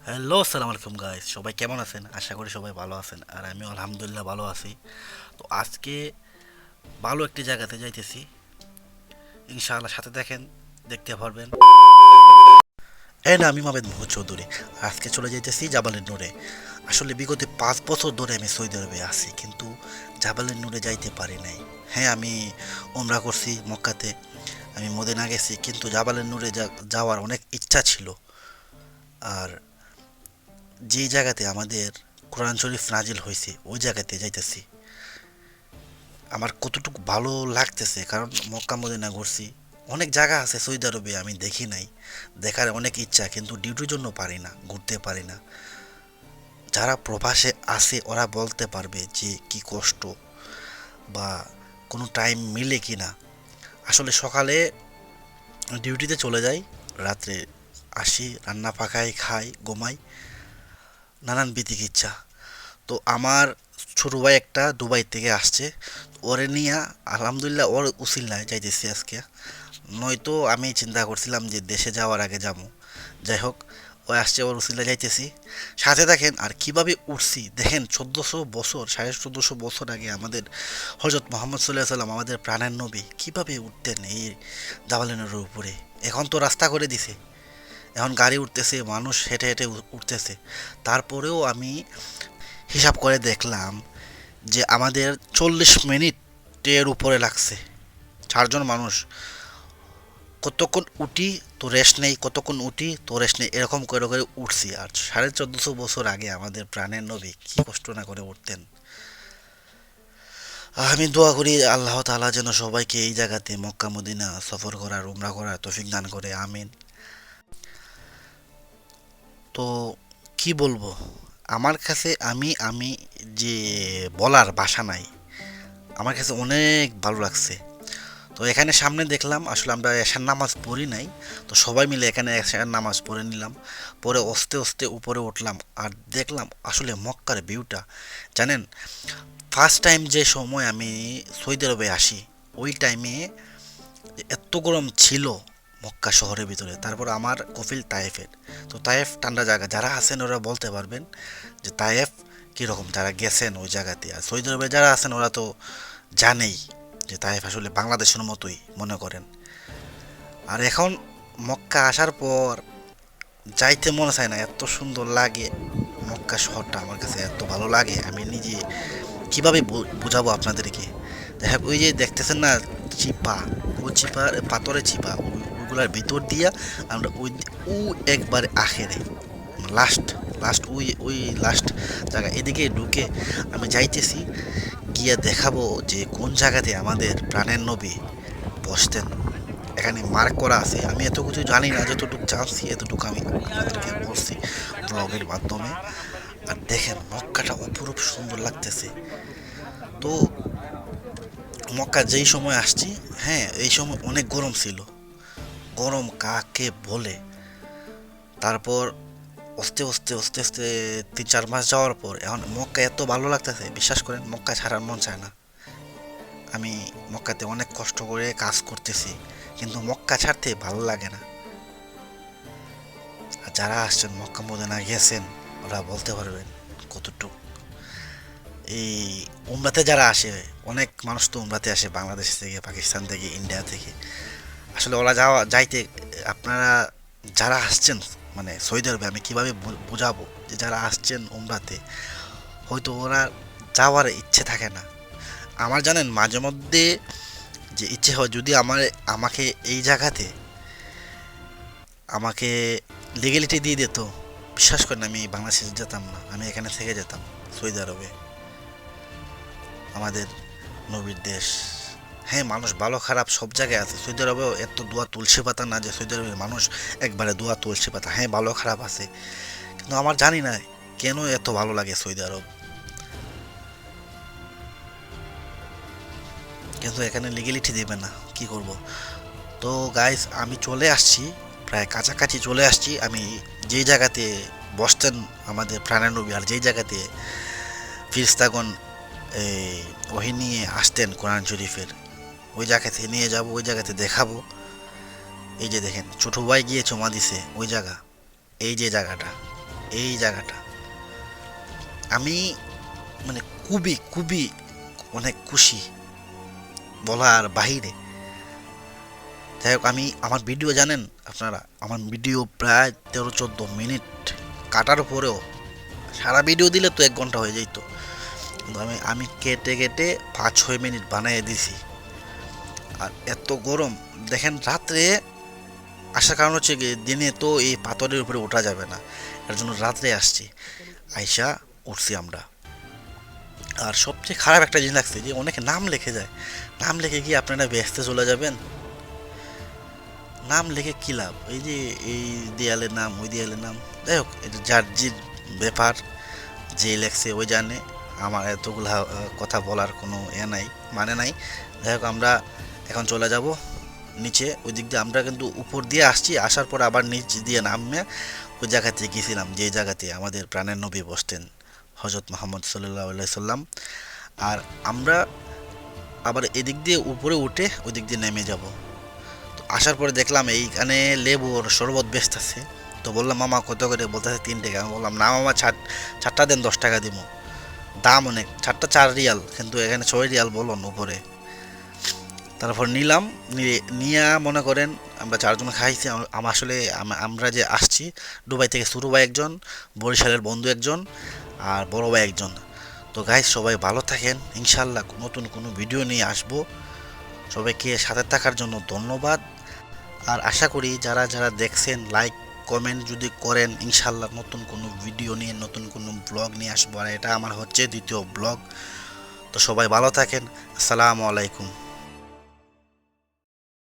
Hello, আসসালামু আলাইকুম guys. সবাই কেমন আছেন? আশা করি সবাই ভালো আছেন। আর আমিও আলহামদুলিল্লাহ ভালো আছি। তো আজকে ভালো একটি জায়গাতে যাইতেছি। ইনশাআল্লাহ সাথে দেখতে পারবেন। হ্যাঁ না, আমি মাহমেদ মোহাম্মদ চৌধুরী। আজকে চলে যাইতেছি জাবালের নূরে। আসলে বিগত 5 বছর ধরে আমি সৌদি আরবে আছি, কিন্তু জাবালের নূরে যাইতে পারি নাই। হ্যাঁ, আমি ওমরা করছি মক্কাতে, আমি মদিনা গেছি, কিন্তু জাবালের নূরে যাওয়ার অনেক ইচ্ছা ছিল। আর যেই জায়গাতে আমাদের কোরআন শরীফ নাজিল হয়েছে ওই জায়গাতে যাইতেছি। আমার কতটুকু ভালো লাগতেছে, কারণ মক্কা মদিনা ঘুরছি, অনেক জায়গা আছে সৌদি আরবে আমি দেখি নাই, দেখার অনেক ইচ্ছা, কিন্তু ডিউটির জন্য পারি না, ঘুরতে পারি না। যারা প্রবাসে আছে ওরা বলতে পারবে যে কি কষ্ট, বা কোনো টাইম মিলে কি না। আসলে সকালে ডিউটিতে চলে যাই, রাত্রে আসি, রান্না পাকাই, খাই, ঘুমাই, নানান বিতিকিচ্ছা। তো আমার ছোট ভাই একটা দুবাই থেকে আসছে, ওরে নিয়ে আলহামদুলিল্লাহ ওর উসিলায় যাইতেছি আজকে। নয়তো আমি চিন্তা করছিলাম যে দেশে যাওয়ার আগে যাবো। যাই হোক, ও আসছে, ওর উসিলায় যাইতেছি। সাথে দেখেন আর কিভাবে উঠছি, দেখেন 1400 বছর, 1450 বছর আগে আমাদের হজরত মোহাম্মদ সাল্লাহ সাল্লাম, আমাদের প্রাণের নবী, কিভাবে উঠতেন এই জাবালিনের উপরে। এখন তো রাস্তা করে দিছে, এখন গাড়ি উঠতেছে, মানুষ হেঁটে হেঁটে উঠতেছে। তারপরেও আমি হিসাব করে দেখলাম যে আমাদের 40 মিনিটের উপরে লাগছে, চারজন মানুষ। কতক্ষণ উঠি তো রেস্ট নেই, কতক্ষণ উঠি তো রেস্ট নেই, এরকম করে করে উঠছি। আর 1450 বছর আগে আমাদের প্রাণের নবী কি কষ্ট না করে উঠতেন। আমি দোয়া করি আল্লাহ তাআলা যেন সবাইকে এই জায়গাতে মক্কা মদিনা সফর করার, উমরা করার তৌফিক দান করে, আমিন। তো কি বলবো, আমার কাছে আমি আমি যে বলার ভাষা নাই, আমার কাছে অনেক ভালো লাগছে। তো এখানে সামনে দেখলাম, আসলে আমরা এশার নামাজ পড়ি নাই, তো সবাই মিলে এখানে এশার নামাজ পড়ে নিলাম। পরে আস্তে আস্তে উপরে উঠলাম, আর দেখলাম আসলে মক্কার ভিউটা, জানেন, ফার্স্ট টাইম যে সময় আমি সৌদি আরবে আসি, ওই টাইমে এত গরম ছিল মক্কা শহরের ভিতরে। তারপর আমার কফিল তায়েফের। তো তায়েফ ঠান্ডা জায়গা, যারা আছেন ওরা বলতে পারবেন যে তায়েফ কীরকম, যারা গেছেন ওই জায়গাতে। আর সৌদি আরবে যারা আছেন ওরা তো জানেই যে তাইফ আসলে বাংলাদেশের মতোই মনে করেন। আর এখন মক্কা আসার পর যাইতে মনে চায় না, এত সুন্দর লাগে মক্কা শহরটা, আমার কাছে এত ভালো লাগে, আমি নিজে কিভাবে বোঝাবো আপনাদেরকে। দেখ, ওই যে দেখতেছেন না চিপা, ওই চিপা, পাথরের চিপা, ওইগুলার ভিতর দিয়া আমরা ও একবারে আখেরে, লাস্ট লাস্ট ওই ওই লাস্ট জায়গা, এদিকে ঢুকে আমি যাইতেছি, গিয়া দেখাবো যে কোন জায়গাতে আমাদের প্রাণের নবী বসতেন। এখানে মার্ক করা আছে, আমি এত কিছু জানি না, যতটুকু জানছি এতটুকু আমি আপনাদেরকে বলছি ব্লগের মাধ্যমে। আর দেখেন মক্কাটা অপরূপ সুন্দর লাগতেছে। তো মক্কা যেই সময় আসছি, হ্যাঁ এই সময় অনেক গরম ছিল, গরম কাকে বলে। তারপর আস্তে আস্তে আস্তে আস্তে 3-4 মাস যাওয়ার পর এখন মক্কা এত ভালো লাগতেছে, বিশ্বাস করেন মক্কা ছাড়ার মন চায় না। আমি মক্কাতে অনেক কষ্ট করে কাজ করতেছি, কিন্তু মক্কা ছাড়তে ভালো লাগে না। আর যারা আসছেন মক্কা মদিনা গেছেন ওরা বলতে পারবেন কতটুকু। এই উমরাতে যারা আসে, অনেক মানুষ তো উমরাতে আসে বাংলাদেশ থেকে, পাকিস্তান থেকে, ইন্ডিয়া থেকে। আসলে ওরা যাইতে, আপনারা যারা আসছেন মানে সৌদি আরবে, আমি কীভাবে বোঝাবো যে যারা আসছেন উমরাতে, হয়তো ওরা যাওয়ার ইচ্ছে থাকে না। আমার জানেন মাঝে মধ্যে যে ইচ্ছে হয়, যদি আমাকে এই জায়গাতে আমাকে লিগেলিটি দিয়ে দিত, বিশ্বাস করেন আমি বাংলাদেশে যেতাম না, আমি এখানে থেকে যেতাম সৌদি আরবে, আমাদের নবীর দেশ। হ্যাঁ, মানুষ ভালো খারাপ সব জায়গায় আছে, সৌদি আরবেও এত দোয়া তুলসী পাতা না যে সৌদি আরবের মানুষ একবারে দোয়া তুলসী পাতা, হ্যাঁ ভালো খারাপ আছে, কিন্তু আমার জানি না কেন এত ভালো লাগে সৌদি আরব। কিন্তু এখানে লিগেলিটি দেবে না, কি করব। তো গাইস, আমি চলে আসছি, প্রায় কাছাকাছি চলে আসছি। আমি যেই জায়গাতে বসতেন আমাদের প্রাণের নবী, আর যেই জায়গাতে ফিরিস্তাগণ এই ওহি নিয়ে আসতেন কোরআন শরীফের, ওই জায়গাতে নিয়ে যাব, ওই জায়গাতে দেখাবো। এই যে দেখেন ছোট ভাই গিয়ে চমা দিছে ওই জায়গা, এই যে জায়গাটা, এই জায়গাটা। আমি মানে খুবই খুবই অনেক খুশি, বলার বাহিরে। যাই হোক, আমি আমার ভিডিও জানেন আপনারা, আমার ভিডিও প্রায় 13-14 মিনিট কাটার পরেও, সারা ভিডিও দিলে তো 1 ঘন্টা হয়ে যেত, কিন্তু আমি কেটে কেটে 5-6 মিনিট বানিয়ে দিছি। আর এত গরম দেখেন, রাত্রে আসার কারণ হচ্ছে কি, দিনে তো এই পাথরের উপরে ওঠা যাবে না, এর জন্য রাত্রে আসছি, আইসা উঠছি আমরা। আর সবচেয়ে খারাপ একটা জিনিস লাগছে যে অনেকে নাম লিখে যায়, নাম লিখে গিয়ে আপনারা ব্যস্তে চলে যাবেন, নাম লিখে কী লাভ? এই যে এই দেয়ালের নাম, ওই দেয়ালের নাম, যাই হোক, এটা জার্জির ব্যাপার, যে লেখছে ওই জানে, আমার এতগুলা কথা বলার কোনো নাই, মানে নাই। যাই হোক, আমরা এখন চলে যাব নিচে। ওই দিক দিয়ে আমরা কিন্তু উপর দিয়ে আসছি, আসার পর আবার নিচ দিয়ে নামে ওই জায়গাতে গেছিলাম, যে জায়গাতে আমাদের প্রাণের নবী বসতেন, হজরত মোহাম্মদ সাল্লাল্লাহু আলাইহি সাল্লাম। আর আমরা আবার এদিক দিয়ে উপরে উঠে ওই দিক দিয়ে নেমে যাব। তো আসার পরে দেখলাম এইখানে লেবুর শরবত বেচতেছে। তো বললাম, মামা কত করে? বলতেছে 3 টাকা। আমি বললাম, না মামা, ছাড়টা দেন, 10 টাকা দিব। দাম অনেক, ছাড়টা 4 রিয়াল, কিন্তু এখানে 6 রিয়াল বলুন উপরে। তারপর নিলাম, নিয়ে মনে করেন আমরা 4 জন খাইছি। আমার আসলে আমরা যে আসছি, দুবাই থেকে ছোটো ভাই একজন, বরিশালের বন্ধু একজন, আর বড় ভাই একজন। তো গাইস, সবাই ভালো থাকেন, ইনশাল্লাহ নতুন কোনো ভিডিও নিয়ে আসবো। সবাইকে সাথে থাকার জন্য ধন্যবাদ। আর আশা করি যারা যারা দেখছেন, লাইক কমেন্ট যদি করেন, ইনশাল্লাহ নতুন কোনো ভিডিও নিয়ে, নতুন কোনো ব্লগ নিয়ে আসবো। আর এটা আমার হচ্ছে 2য় ব্লগ। তো সবাই ভালো থাকেন, আসসালামু আলাইকুম।